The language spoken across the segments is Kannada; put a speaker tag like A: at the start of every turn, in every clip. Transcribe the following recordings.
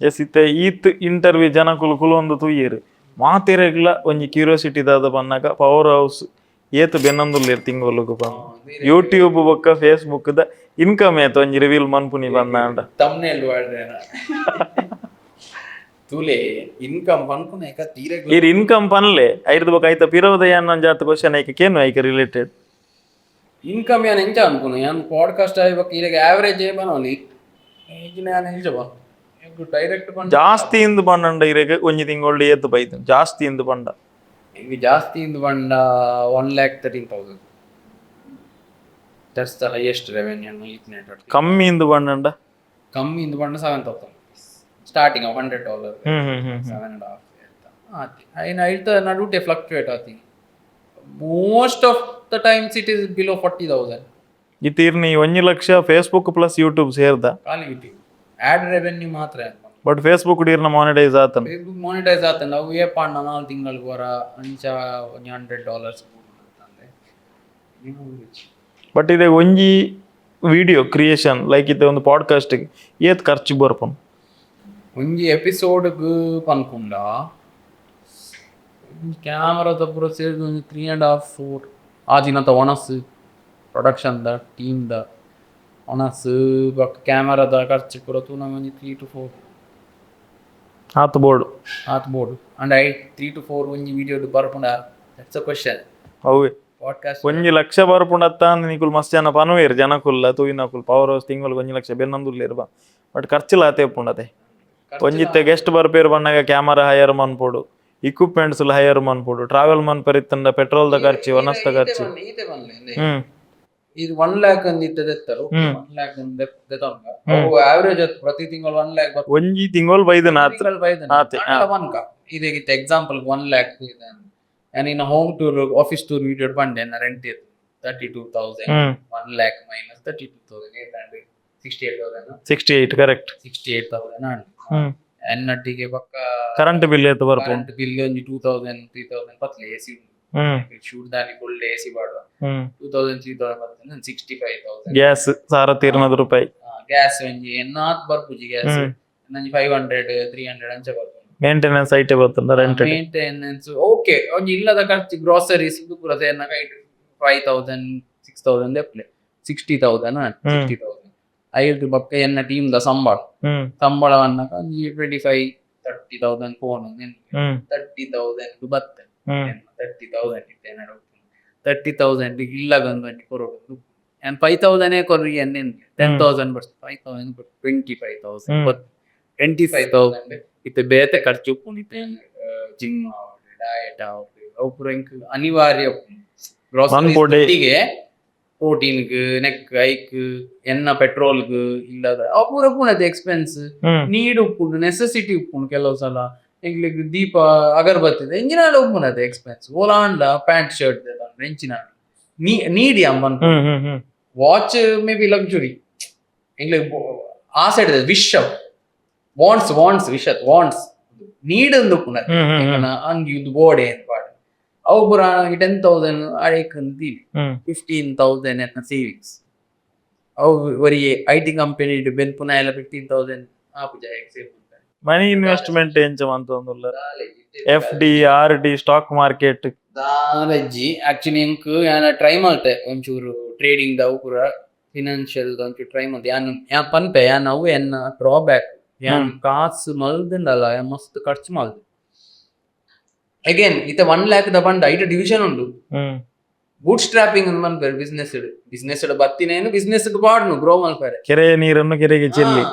A: ಎಸ್ ಇತ್ತೆ ಈತ್ ಇಂಟರ್ವ್ಯೂ ಜನ ಕುಲೊಂದು ತೂಯೇರು ಮಾತೆರೆಗ್ಲ ಒಂಜಿ ಕ್ಯೂರಿಯಾಸಿಟಿ ದಾದ ಪನ್ನಗ ಪವರ್ ಹೌಸ್ ಏತ್ ಬೆನ್ನೊಂದುಲ್ಲೇರ್ ತಿಂಗೊಲುಗು ಬಂದು ಯೂಟ್ಯೂಬ್ ಬೊಕ್ಕ ಫೇಸ್ಬುಕ್ ದ ಇನ್ಕಮ್ ಏತ್ ಒಂಜಿ ರಿವೀಲ್ ಮನ್ಪುನಿ ಬಂದಾಂಡ
B: ತಮ್ನೇಲ್ ವಾಡ್ರೇನ ತೂಲೆ ಇನ್ಕಮ್ ಪನ್ಪುನ ಏಕ ತೀರೆ
A: ಇರ್ ಇನ್ಕಮ್ ಪನ್ಲೆ ಐರ್ದ ಬೊಕ ಐತ ಪಿರವದಯ ಅನ್ನೋ ಜಾತ ಕ್ವಶನ್ ಐಕ ಕೇನು ಐಕ ರಿಲೇಟೆಡ್
B: ಇನ್ಕಮ್ ಯಾನ್ ಎಂಚ ಅನ್ಪುನು ಯಾನ್ ಪಾಡ್ಕಾಸ್ಟ್ ಆಯ್ ಬೊಕ ಇಲೆಗ್ ಆವರೇಜ್ ಏ ಬನೋಲಿ ಈಗಿನ ಯಾನ್ ಎಂಚ ಬಾ ಡೈರೆಕ್ಟ್ ಪಂಡ
A: ಜಾಸ್ತಿ ಇಂದು ಪಂಡ ಇರೆಗ್ ಒಂಜಿ ತಿಂಗೊಳ್ಳಿ ಏತ್ ಬೈತು ಜಾಸ್ತಿ ಇಂದು ಪಂಡ
B: ಈಗ ಜಾಸ್ತಿ ಇಂದು ಪಂಡ 1,13,000 ದಟ್ಸ್ ದ ಹೈಯೆಸ್ಟ್ ರೆವೆನ್ಯೂ ಇನ್ ಈತ್ ನೆಟ್ವರ್ಕ್.
A: ಕಮ್ಮಿ ಇಂದು ಪಂಡ
B: ಕಮ್ಮಿ ಇಂದು ಪಂಡ 7,000 ಸ್ಟಾರ್ಟಿಂಗ್ $100 7.5 ಆತಿ ಐನ ಐತ ನಡುಟೆ ಫ್ಲಕ್ಚುಯೇಟ್ ಆತಿ most of the times it is below 40,000
A: ಇತೀರ್ನಿ 1 ಲಕ್ಷ ಫೇಸ್ಬುಕ್ ಪ್ಲಸ್ ಯೂಟ್ಯೂಬ್ ಸೇರ್ದ
B: ಖಾಲಿ ಇಟಿ ಆಡ್ ರೆವೆನ್ಯೂ ಮಾತ್ರ
A: ಬಟ್ ಫೇಸ್ಬುಕ್ ಡೀರ್ನ ಮಾನಿಟೈಸ್ ಆತನ
B: ಫೇಸ್ಬುಕ್ ಮಾನಿಟೈಸ್ ಆತನ ಅವು ಏ ಪಾಂಡ 4 ತಿಂಗಳಿಗೆ ಬರ ಅಂಚ $100 ಅಂತಂದೆ
A: ಬಟ್ ಇದೆ ಒಂಜಿ ವಿಡಿಯೋ ಕ್ರಿಯೇಷನ್ ಲೈಕ್ ಇತ್ತೆ ಒಂದು ಪಾಡ್ಕಾಸ್ಟ್ ಏತ್ ಖರ್ಚು ಬರ್ಪುನು
B: ಒಂಜಿ ಎಪಿಸೋಡ್ಗ್ ಪನ್ಪುಂಡ ಕ್ಯಾಮರಾದ ಪೂರ ಸೇರಿದು ಒಂದು 3.5-4 ಆಜಿನತ ಒನಸ್ ಪ್ರೊಡಕ್ಷನ್ದ ಟೀಮ್ದ ಒನಸ್ ಬೊಕ್ಕ ಕ್ಯಾಮರಾದ ಖರ್ಚು ಪೂರ ತೂನ ಒಂಜಿ 3 to 4
A: ಆತ್ ಬೋರ್ಡ್
B: ಅಂಡ್ ಐ 3 to 4 ಒಂಜಿ ವಿಡಿಯೋಡ್ ಬರ್ಪುಂಡ ದಟ್ಸ್ ಅ ಕ್ವೆಶ್ಚನ್
A: ಅವೇ
B: ಪಾಡ್ಕಾಸ್ಟ್
A: 1 ಲಕ್ಷ ಬರ್ಪುಂಡತ್ತ ಅಂದ್ ನಿಕುಲ್ ಮಸ್ತ್ ಜನ ಪನುವೇರು ಜನಕುಲ್ಲ ತೂಯಿನಕುಲ್ ಪವರ್ ಹೌಸ್ ತಿಂಗಳು 1 ಲಕ್ಷ ಬೆನ್ನೊಂದುಲ್ಲೇರು ಬಾ ಬಟ್ ಖರ್ಚಿಲ್ಲ ಆತೆ ಪುಂಡತೆ ಒಂಜಿತ್ತೆ ಗೆಸ್ಟ್ ಬರ್ಪೇರು ಬಣ್ಣಗ ಕ್ಯಾಮರಾ ಹೈಯರ್ ಮನ್ಪೋಡು ಇಕ್ವಿಪ್ಮೆಂಟ್ಸ್ ಹೈಯರ್ ಮನ್ಪೋಡು ಟ್ರಾವೆಲ್ ಮನ್ಪರಿತ್ತಂಡ ಪೆಟ್ರೋಲ್ ದ ಖರ್ಚು ವನಸ್ತ ಖರ್ಚು
B: ಇದು 1 lakh ಅಂದಿದ್ದ ದೆತ್ತರು 1 lakh ದೆತ್ತಂಗ ಅವು ಆವರೇಜ್ ಅತ್ ಪ್ರತಿ ತಿಂಗಳು 1 lakh ಬರ್ತದೆ
A: ಒಂಜಿ ತಿಂಗಳು ಬೈದನ
B: ಆತೆ ವನ್ಕ ಇದೆಗಿತ್ತ ಎಕ್ಸಾಂಪಲ್ 1 lakh ಇದೆ and in a home tour office tour video ಬಂಡೆ ನ ರೆಂಟ್ 32,000 1 lakh minus 32,868,000
A: 68 ಕರೆಕ್ಟ್
B: 68,000 ಎನ್ನಟ್ಟಿಗೆ ಪಕ್ಕ
A: ಕರೆಂಟ್ ಬಿಲ್ ಏತ್ ಬರ್ಪುಂಡು
B: ಕರೆಂಟ್ ಬಿಲ್ ಒಂಜಿ 2,000-3,000 ಪತ್ಲೆ ಎಸಿ ಶೂಟ್ ದಾನಿ ಫುಲ್ ಎಸಿ ಬಾಡುವ 2,000-3,000 ಬರ್ತದೆ 65,000
A: ಗ್ಯಾಸ್ ₹1,200
B: ಗ್ಯಾಸ್ ಒಂಜಿ ಎನ್ನಾತ್ ಬರ್ಪುಜಿ ಗ್ಯಾಸ್ ಒಂಜಿ 500-300 ಅಂಚ ಬರ್ಪುಂಡು
A: ಮೇಂಟೆನೆನ್ಸ್ ಐಟೆ ಬರ್ತದ ರೆಂಟ್
B: ಮೇಂಟೆನೆನ್ಸ್ ಓಕೆ ಒಂಜಿ ಇಲ್ಲದ ಖರ್ಚು ಗ್ರೋಸರೀಸ್ ಪೂರ ಸೇರ್ನ 5,000-6,000 ದೆಪ್ಲೆ 60,000 ಐದು ಬೊಕ್ಕ ಎನ್ನ ಟೀಮ್ ದ ಸಂಬಳವನ್ನ 25-30,000 ಫೋನ್ 30,000 ಬತ್ತೆ 30,000 ಇಟ್ಟೆ 30,000 ಇಲ್ಲಗೊಂದು ಕೊರೋಡು and 5,000 ಕೊರ್ರಿ and 10,000 ಬರ್ಸ್ 5,000 25,000 ಇತ್ತೆ ಬೇತೆ ಖರ್ಚು ಪುನಿತೆ ಜಿಮ್ ಡಯಟ್ ಅವು ಪೂರ ಅನಿವಾರ್ಯ ಗ್ರೋಸರಿಗೆ ಪ್ರೋಟೀನ್ಗ್ ನೆಕ್ ಐಕ್ ಎನ್ನ ಪೆಟ್ರೋಲ್ಗ್ ಇಲ್ಲದ ಅವು ಪೂರ ಪುಣತೆ ಎಕ್ಸ್ಪೆನ್ಸ್ ನೀಡ್ ಉಪ್ಪುಂಡು ನೆಸೆಸಿಟಿ ಉಪ್ಪುಂಡು ಕೆಲವು ಸಲ ಎಂಗ್ಲಿಗ್ ದೀಪ ಅಗರ್ಬತ್ತಿದೆ ಎಂಜಿನಾಡ ಉಪ್ಪುನತೆ ಎಕ್ಸ್ಪೆನ್ಸ್ ಓಲಾಂಡ ಪ್ಯಾಂಟ್ ಶರ್ಟ್ ಎಂಚಿನ ನೀಡಿ ಅಮ್ಮನ್ ವಾಚ್ ಮೇ ಬಿ ಲಕ್ಸುರಿ ಎಂಗ್ಲಿಗ್ ಆ ಸೈಡ್ ವಿಶ್ ವಾಂಟ್ಸ್ ವಿಶತ್ ವಾಂಟ್ಸ್ ನೀಡ್ ಒಂದು ಪುನಃ ಅಂಗಿ ಇದು ಬೋಡೆ ಅಂತ ಪಾಡು ಅವು ಪುರ 10,000 ಅಡೇಕಂತೀವಿ 15,000 ಎನ್ನ ಸೇವಿಂಗ್ಸ್ ಅವು ಒರಿ IT ಕಂಪನಿ ಬೆನ್ ಪುನಃ ಎಲ್ಲ 15,000 ಆಪು ಜಾಯಕ್ಕೆ ಸೇವ್ ಮಾಡ್ತಾರೆ
A: ಮನಿ ಇನ್ವೆಸ್ಟ್ಮೆಂಟ್ ಎಂಚ ಮಂತೊಂದುಲ್ಲ FD RD ಸ್ಟಾಕ್ ಮಾರ್ಕೆಟ್
B: ದಾಲಜ್ಜಿ ಆಕ್ಚುಲಿ ಎಂಕ್ ಯಾನ ಟ್ರೈ ಮಾಡ್ತೆ ಒಂಚೂರು ಟ್ರೇಡಿಂಗ್ ದ ಪೂರ ಫಿನಾನ್ಷಿಯಲ್ ಒಂಚೂರು ಟ್ರೈ ಮಾಡ್ತೆ ಯಾನ್ ಪನ್ಪೆ ಯಾನ್ ಅವು ಎನ್ನ ಡ್ರಾಬ್ಯಾಕ್ ಯಾನ್ ಕಾಸು ಮಲ್ದಿಂಡಲ್ಲ ಮಸ್ತ್ ಖರ್ಚು ಮಲ್ದು ಅಗೇನ್ ಇತ್ತ 1 lakh ದ ಬಂಡ ಐಟ ಡಿವಿಷನ್ ಉಂಡು ಬೂಟ್ ಸ್ಟ್ರಾಪಿಂಗ್ ಅಂತ ಮನ್ಪೇರು ಬಿಸ್ನೆಸ್ ಬತ್ತಿನೇನು ಬಿಸ್ನೆಸ್ ಪಾಡ್ನು ಗ್ರೋ ಮಲ್ಪೇರೆ
A: ಕೆರೆ ನೀರನ್ನು ಕೆರೆಗೆ ಚೆಲ್ಲಿ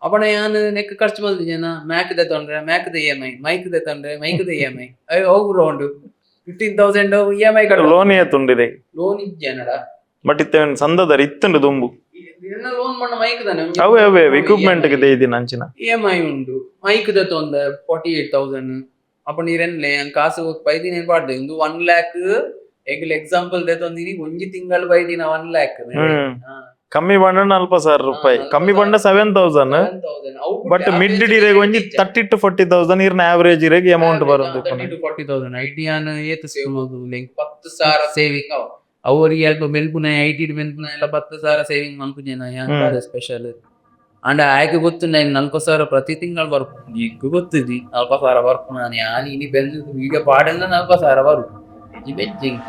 B: ಅಪಣ ಯಾನ್ ನೆಕ್ ಖರ್ಚು ಮಲ್ದಿ ಜನ ಮ್ಯಾಕ್ ದ ತೊಂಡ್ರೆ ಮ್ಯಾಕ್ ದ EMI ಮೈಕ್ ದ ತೊಂಡ್ರೆ ಮೈಕ್ ದ EMI ಅಯ್ಯೋ ಹೋಗ್ರು ಉಂಡು 15,000 EMI ಕಟ್ಟ
A: ಲೋನ್ ಏತುಂಡಿದೆ
B: ಲೋನ್ ಇಜ್ಜನಡ
A: ಬಟ್ ಇತ್ತೆ ಸಂದದರ ಇತ್ತುಂಡು ದುಂಬು
B: ಲೋನ್ ಮಣ್ಣ ಮೈಕ್ ತಾನೆ
A: ಅವೇ equipment ಗೆ ದೇದಿನ ಅಂಚಿನ
B: EMI ಉಂಡು ಮೈಕ್ ದ ತೊಂದ 48,000 ಅಪ್ಪ ನೀರೆನ್ಲೆ ಕಾಸು ಬೈದಿನ ಪಾಡ್ದೆ ಒಂದು 1 lakh ಎಗ್ಲ ಎಕ್ಸಾಂಪಲ್ ದೇತೊಂದಿನಿ ಒಂಜಿ ತಿಂಗಳು ಬೈದಿನ 1 lakh
A: ಕಮ್ಮಿ ಬಂಡ ₹40,000 ಕಮ್ಮಿ ಬಂಡ 7,000 ಬಟ್ ಮಿಡ್ ಡಿರೆಗ್ ಒಂಜಿ 30,000 to 40,000 ಇರ್ನ ಆವರೇಜ್ ಇರೆಗ್ ಅಮೌಂಟ್ ಬರೋದು
B: 30,000 to 40,000 ಐಟಿಯಾನ್ ಏತ್ ಸೇವ್ 10,000 ಸೇವಿಂಗ್ ಅವರಿಗೆ ಅಲ್ಪ ಮೆಲ್ಪುನ IT ಮೆಲ್ಪುನ ಎಲ್ಲ 10,000 ಸೇವಿಂಗ್ ಮನ್ಪುಜೆನ ಯಾನ್ ಸ್ಪೆಷಲ್ ಅಂಡ್ ಆಯ್ಕೆ ಗೊತ್ತು ನಾನು 40,000 ಪ್ರತಿ ತಿಂಗಳು ಬರ್ಕು ಈಗ ಗೊತ್ತಿದ್ದಿ 40,000 ಬರ್ಕು ನಾನು ಯಾನ್ ಇನಿ ಬೆಂದು ಈಗ ಪಾಡೆಲ್ಲ 40,000 ಬರು ಈ ಬೆಜ್ಜಿಂಗ್